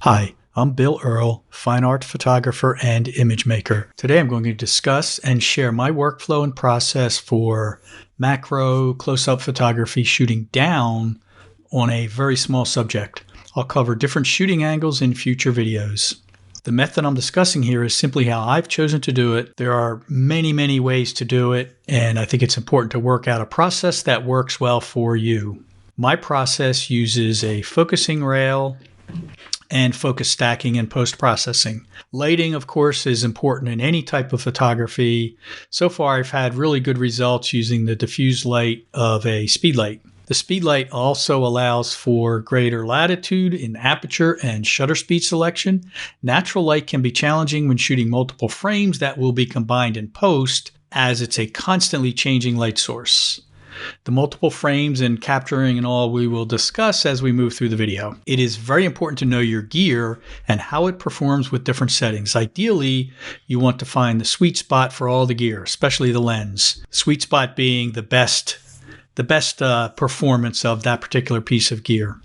Hi, I'm Bill Earle, fine art photographer and image maker. Today I'm going to discuss and share my workflow and process for macro close-up photography shooting down on a very small subject. I'll cover different shooting angles in future videos. The method I'm discussing here is simply how I've chosen to do it. There are many ways to do it, and I think it's important to work out a process that works well for you. My process uses a focusing rail and focus stacking and post-processing. Lighting, of course, is important in any type of photography. So far, I've had really good results using the diffuse light of a speed light. The speed light also allows for greater latitude in aperture and shutter speed selection. Natural light can be challenging when shooting multiple frames that will be combined in post, as it's a constantly changing light source. The multiple frames and capturing and all we will discuss as we move through the video. It is very important to know your gear and how it performs with different settings. Ideally, you want to find the sweet spot for all the gear, especially the lens. Sweet spot being the best performance of that particular piece of gear.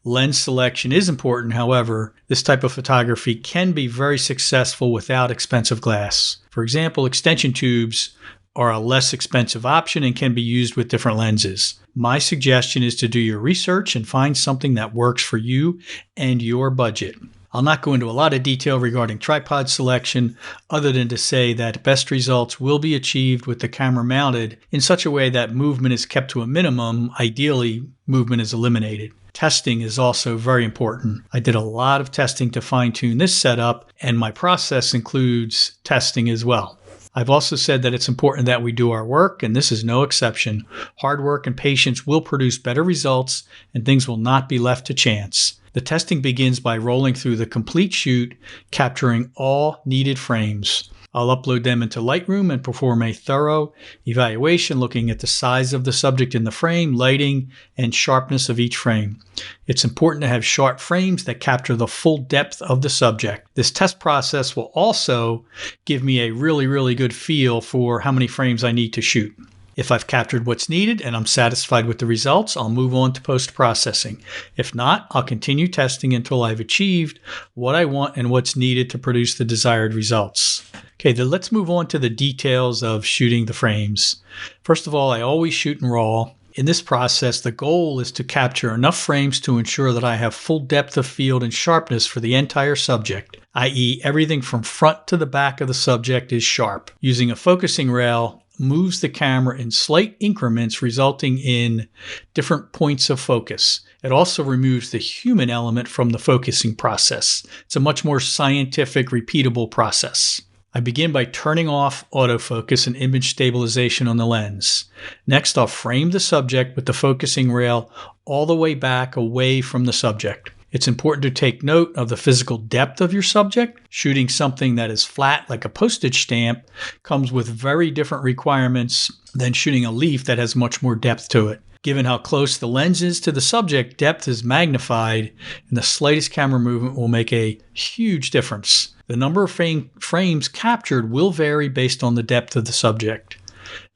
Lens selection is important. However, this type of photography can be very successful without expensive glass. For example, extension tubes are a less expensive option and can be used with different lenses. My suggestion is to do your research and find something that works for you and your budget. I'll not go into a lot of detail regarding tripod selection, other than to say that best results will be achieved with the camera mounted in such a way that movement is kept to a minimum. Ideally, movement is eliminated. Testing is also very important. I did a lot of testing to fine-tune this setup, and my process includes testing as well. I've also said that it's important that we do our work, and this is no exception. Hard work and patience will produce better results, and things will not be left to chance. The testing begins by rolling through the complete shoot, capturing all needed frames. I'll upload them into Lightroom and perform a thorough evaluation looking at the size of the subject in the frame, lighting, and sharpness of each frame. It's important to have sharp frames that capture the full depth of the subject. This test process will also give me a really good feel for how many frames I need to shoot. If I've captured what's needed and I'm satisfied with the results, I'll move on to post-processing. If not, I'll continue testing until I've achieved what I want and what's needed to produce the desired results. Okay, then let's move on to the details of shooting the frames. First of all, I always shoot in RAW. In this process, the goal is to capture enough frames to ensure that I have full depth of field and sharpness for the entire subject, i.e. everything from front to the back of the subject is sharp. Using a focusing rail moves the camera in slight increments, resulting in different points of focus. It also removes the human element from the focusing process. It's a much more scientific, repeatable process. I begin by turning off autofocus and image stabilization on the lens. Next, I'll frame the subject with the focusing rail all the way back away from the subject. It's important to take note of the physical depth of your subject. Shooting something that is flat like a postage stamp comes with very different requirements than shooting a leaf that has much more depth to it. Given how close the lens is to the subject, depth is magnified, and the slightest camera movement will make a huge difference. The number of frames captured will vary based on the depth of the subject.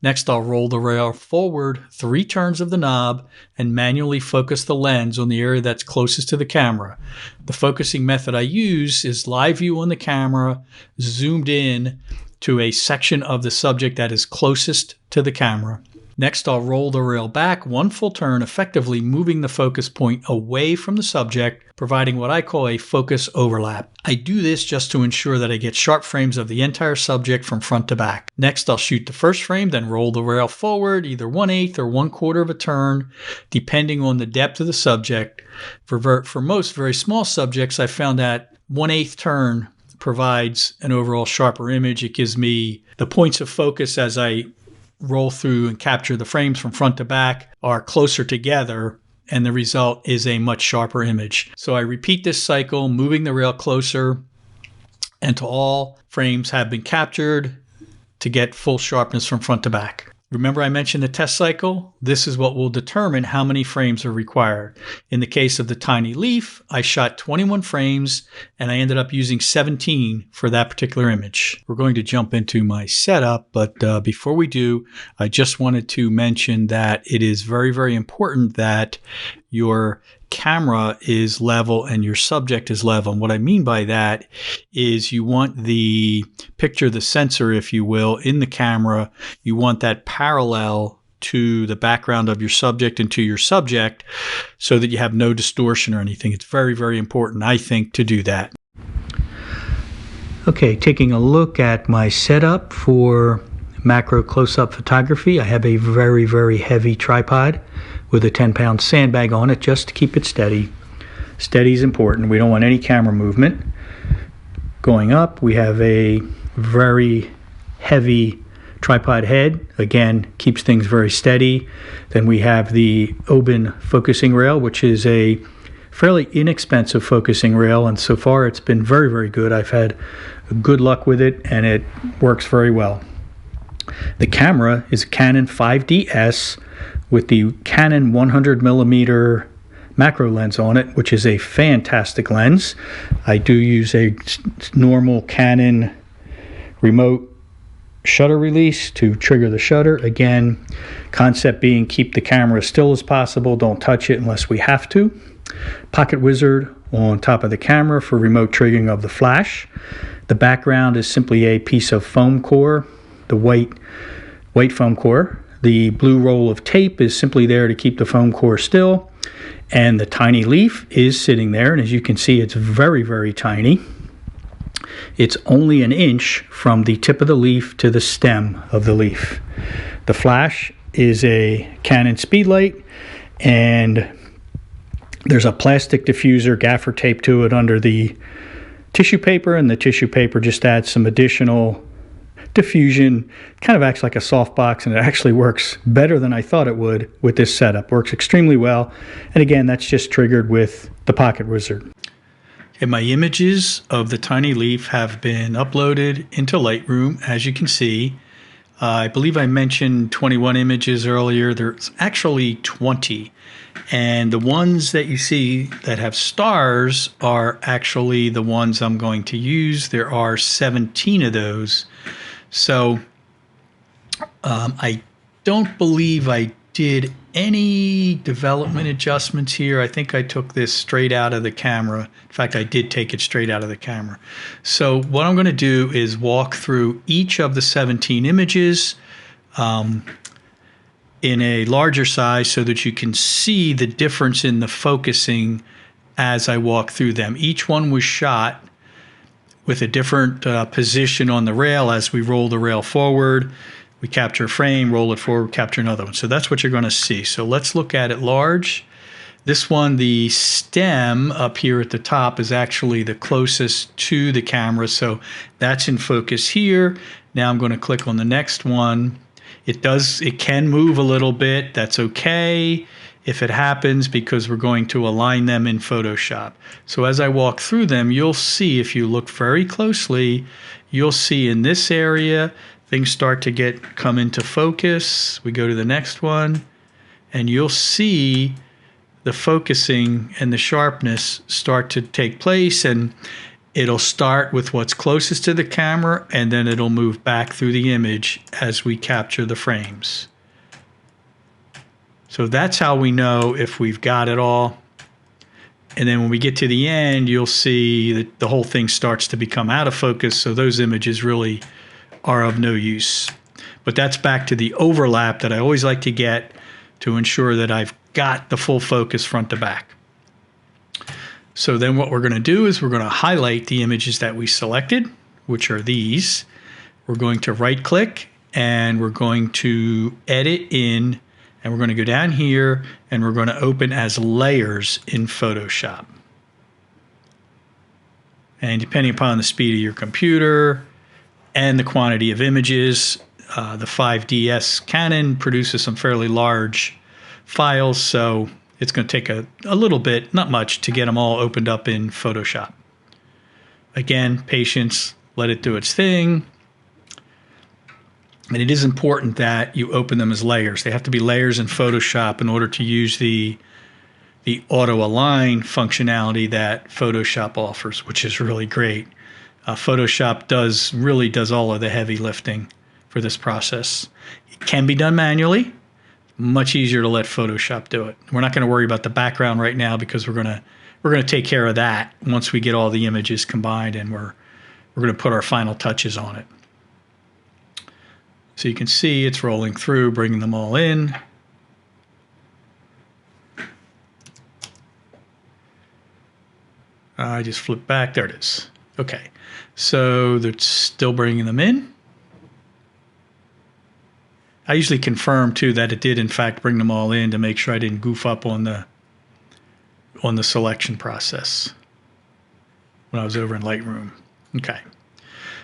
Next, I'll roll the rail forward 3 turns of the knob and manually focus the lens on the area that's closest to the camera. The focusing method I use is live view on the camera, zoomed in to a section of the subject that is closest to the camera. Next, I'll roll the rail back 1 full turn, effectively moving the focus point away from the subject, providing what I call a focus overlap. I do this just to ensure that I get sharp frames of the entire subject from front to back. Next, I'll shoot the first frame, then roll the rail forward either 1/8 or 1/4 of a turn, depending on the depth of the subject. For most very small subjects, I found that 1/8 turn provides an overall sharper image. It gives me the points of focus as I roll through and capture the frames from front to back are closer together, and the result is a much sharper image. So I repeat this cycle, moving the rail closer until all frames have been captured to get full sharpness from front to back. Remember I mentioned the test cycle? This is what will determine how many frames are required. In the case of the tiny leaf, I shot 21 frames and I ended up using 17 for that particular image. We're going to jump into my setup, but before we do, I just wanted to mention that it is very important that your camera is level and your subject is level. And what I mean by that is you want the picture, the sensor, if you will, in the camera, you want that parallel to the background of your subject and to your subject so that you have no distortion or anything. It's very, very important, I think, to do that. Okay, taking a look at my setup for macro close-up photography. I have a very, very heavy tripod with a 10-pound sandbag on it just to keep it steady. Steady is important. We don't want any camera movement. Going up, we have a very heavy tripod head. Again, keeps things very steady. Then we have the Oben focusing rail, which is a fairly inexpensive focusing rail, and so far it's been very, very good. I've had good luck with it, and it works very well. The camera is a Canon 5DS with the Canon 100mm macro lens on it, which is a fantastic lens. I do use a normal Canon remote shutter release to trigger the shutter. Again, concept being keep the camera as still as possible. Don't touch it unless we have to. Pocket Wizard on top of the camera for remote triggering of the flash. The background is simply a piece of foam core, the white foam core. The blue roll of tape is simply there to keep the foam core still. And the tiny leaf is sitting there, and as you can see, it's very, very tiny. It's only an inch from the tip of the leaf to the stem of the leaf. The flash is a Canon Speedlight, and there's a plastic diffuser gaffer tape to it under the tissue paper, and the tissue paper just adds some additional diffusion. Kind of acts like a softbox, and it actually works better than I thought it would with this setup. Works extremely well, and again, that's just triggered with the Pocket Wizard. And my images of the tiny leaf have been uploaded into Lightroom, as you can see. I believe I mentioned 21 images earlier. There's actually 20. And the ones that you see that have stars are actually the ones I'm going to use. There are 17 of those. So I don't believe I did any development adjustments here. I think I took this straight out of the camera. In fact, I did take it straight out of the camera. So what I'm going to do is walk through each of the 17 images in a larger size so that you can see the difference in the focusing as I walk through them. Each one was shot with a different position on the rail. As we roll the rail forward, we capture a frame, roll it forward, capture another one. So that's what you're going to see. So let's look at it large. This one, the stem up here at the top, is actually the closest to the camera. So that's in focus here. Now I'm going to click on the next one. It can move a little bit. That's okay if it happens, because we're going to align them in Photoshop. So as I walk through them, you'll see, if you look very closely, you'll see in this area, things start to come into focus. We go to the next one, and you'll see the focusing and the sharpness start to take place, and it'll start with what's closest to the camera, and then it'll move back through the image as we capture the frames. So that's how we know if we've got it all. And then when we get to the end, you'll see that the whole thing starts to become out of focus, so those images really are of no use. But that's back to the overlap that I always like to get to ensure that I've got the full focus front to back. So then what we're going to do is we're going to highlight the images that we selected, which are these. We're going to right click, and we're going to edit in, and we're going to go down here, and we're going to open as layers in Photoshop. And depending upon the speed of your computer and the quantity of images, the 5DS Canon produces some fairly large files, so it's going to take a little bit, not much, to get them all opened up in Photoshop. Again, patience, let it do its thing. And it is important that you open them as layers. They have to be layers in Photoshop in order to use the auto align functionality that Photoshop offers, which is really great. Photoshop really does all of the heavy lifting for this process. It can be done manually. much easier to let Photoshop do it. We're not going to worry about the background right now because we're going to take care of that once we get all the images combined and we're going to put our final touches on it. So you can see it's rolling through, bringing them all in. I just flip back. There it is. Okay. So they're still bringing them in. I usually confirm too that it did in fact bring them all in to make sure I didn't goof up on the selection process when I was over in Lightroom. Okay.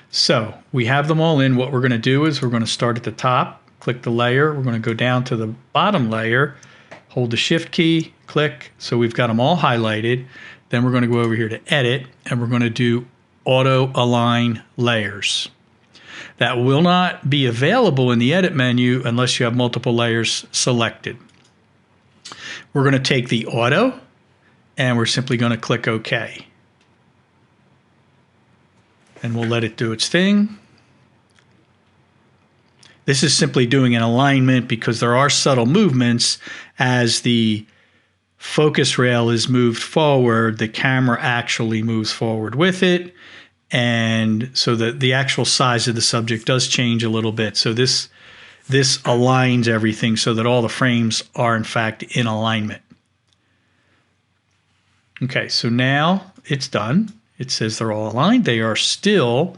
So we have them all in. What we're going to do is we're going to start at the top, click the layer. We're going to go down to the bottom layer, hold the shift key, click. So we've got them all highlighted. Then we're going to go over here to edit and we're going to do auto align layers. That will not be available in the edit menu unless you have multiple layers selected. We're going to take the auto and we're simply going to click OK. And we'll let it do its thing. This is simply doing an alignment because there are subtle movements as the focus rail is moved forward, the camera actually moves forward with it. And so the actual size of the subject does change a little bit. So this aligns everything so that all the frames are in fact in alignment. Okay, so now it's done. It says they're all aligned. They are still,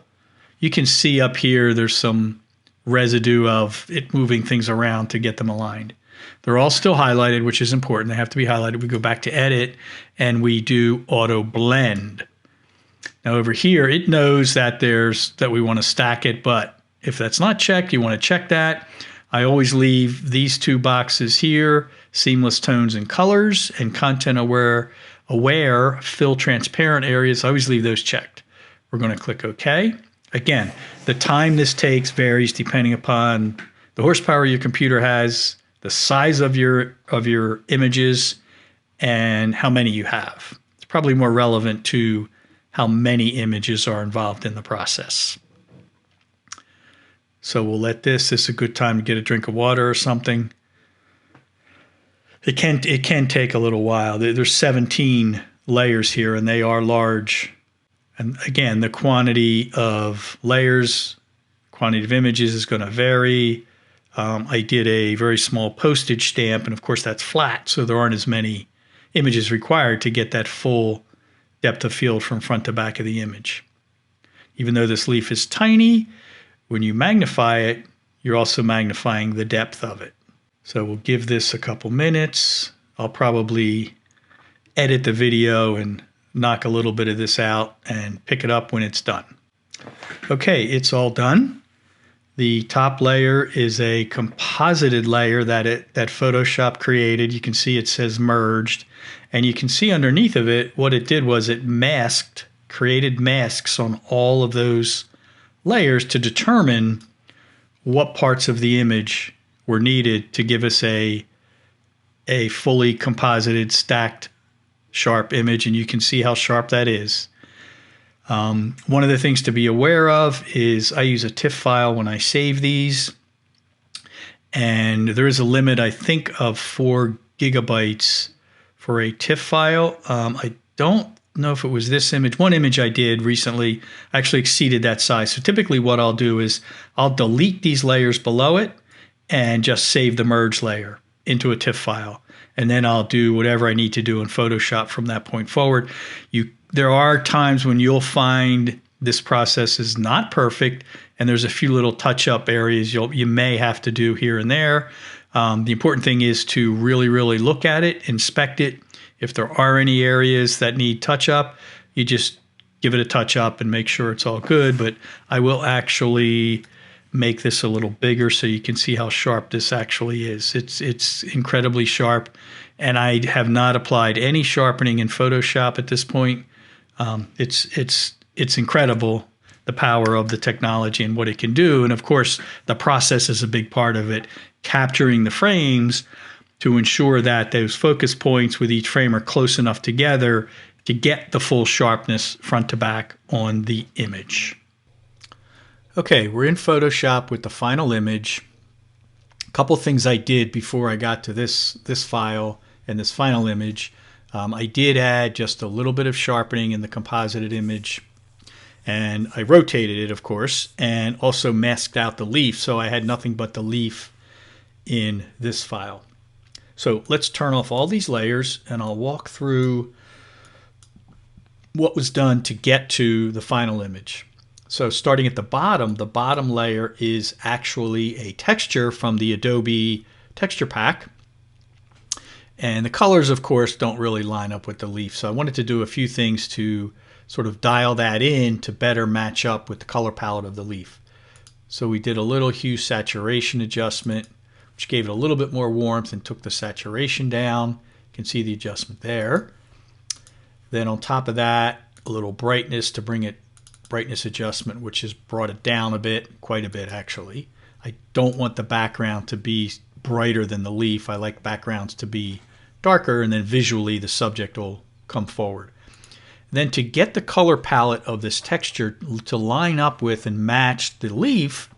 you can see up here there's some residue of it moving things around to get them aligned. They're all still highlighted, which is important. They have to be highlighted. We go back to edit and we do auto blend. Now over here, it knows that we want to stack it, but if that's not checked, you want to check that. I always leave these two boxes here, seamless tones and colors, and content aware, fill transparent areas. I always leave those checked. We're going to click OK. Again, the time this takes varies depending upon the horsepower your computer has, the size of your images, and how many you have. It's probably more relevant to how many images are involved in the process. So we'll let this is a good time to get a drink of water or something. It can take a little while. There's 17 layers here and they are large. And again, the quantity of layers, quantity of images is going to vary. I did a very small postage stamp, and of course that's flat, so there aren't as many images required to get that full depth of field from front to back of the image. Even though this leaf is tiny, when you magnify it, you're also magnifying the depth of it. So we'll give this a couple minutes. I'll probably edit the video and knock a little bit of this out and pick it up when it's done. Okay, it's all done. The top layer is a composited layer that Photoshop created. You can see it says merged. And you can see underneath of it, what it did was it created masks on all of those layers to determine what parts of the image were needed to give us a fully composited, stacked, sharp image. And you can see how sharp that is. One of the things to be aware of is I use a TIFF file when I save these. And there is a limit, I think, of 4 gigabytes for a TIFF file. I don't know if it was this image. One image I did recently actually exceeded that size. So typically what I'll do is I'll delete these layers below it and just save the merge layer into a TIFF file. And then I'll do whatever I need to do in Photoshop from that point forward. There are times when you'll find this process is not perfect and there's a few little touch-up areas you may have to do here and there. The important thing is to really, really look at it, inspect it. If there are any areas that need touch-up, you just give it a touch-up and make sure it's all good. But I will actually make this a little bigger so you can see how sharp this actually is. It's incredibly sharp, and I have not applied any sharpening in Photoshop at this point. It's incredible, the power of the technology and what it can do. And of course, the process is a big part of it, capturing the frames to ensure that those focus points with each frame are close enough together to get the full sharpness front to back on the image. Okay, we're in Photoshop with the final image. A couple things I did before I got to this file and this final image. I did add just a little bit of sharpening in the composited image, and I rotated it, of course, and also masked out the leaf, so I had nothing but the leaf in this file. So let's turn off all these layers, and I'll walk through what was done to get to the final image. So starting at the bottom layer is actually a texture from the Adobe texture pack. And the colors, of course, don't really line up with the leaf. So I wanted to do a few things to sort of dial that in to better match up with the color palette of the leaf. So we did a little hue saturation adjustment, which gave it a little bit more warmth and took the saturation down. You can see the adjustment there. Then on top of that, a little brightness to bring it, brightness adjustment, which has brought it down a bit, quite a bit actually. I don't want the background to be brighter than the leaf. I like backgrounds to be darker, and then visually the subject will come forward. Then to get the color palette of this texture to line up with and match the leaf,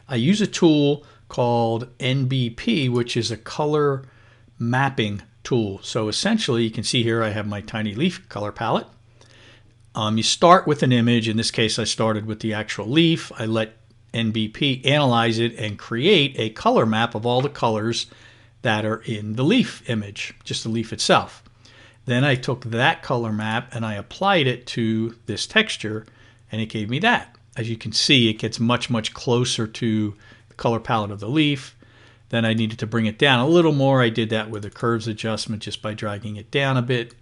I use a tool called NBP, which is a color mapping tool. So essentially, you can see here I have my tiny leaf color palette. You start with an image. In this case, I started with the actual leaf. I let NBP analyze it and create a color map of all the colors that are in the leaf image, just the leaf itself. Then I took that color map and I applied it to this texture, and it gave me that. As you can see, it gets much, much closer to the color palette of the leaf. Then I needed to bring it down a little more. I did that with a curves adjustment just by dragging it down a bit.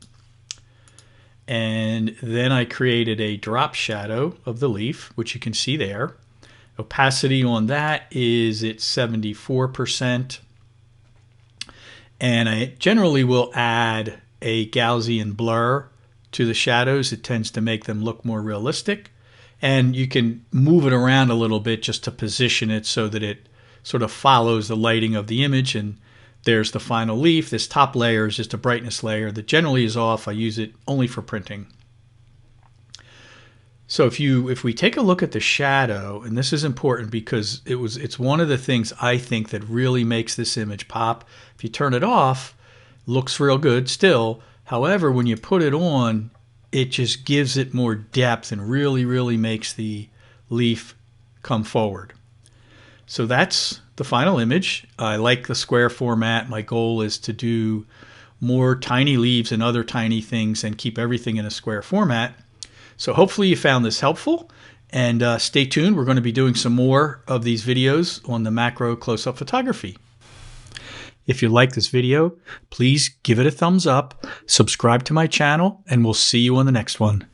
And then I created a drop shadow of the leaf, which you can see there. Opacity on that is at 74%. And I generally will add a Gaussian blur to the shadows. It tends to make them look more realistic. And you can move it around a little bit just to position it so that it sort of follows the lighting of the image. And there's the final leaf. This top layer is just a brightness layer that generally is off. I use it only for printing. So if we take a look at the shadow, and this is important because it's one of the things I think that really makes this image pop. If you turn it off, it looks real good still. However, when you put it on, it just gives it more depth and really, really makes the leaf come forward. So that's the final image. I like the square format. My goal is to do more tiny leaves and other tiny things and keep everything in a square format. So hopefully you found this helpful, and stay tuned. We're going to be doing some more of these videos on the macro close-up photography. If you like this video, please give it a thumbs up, subscribe to my channel, and we'll see you on the next one.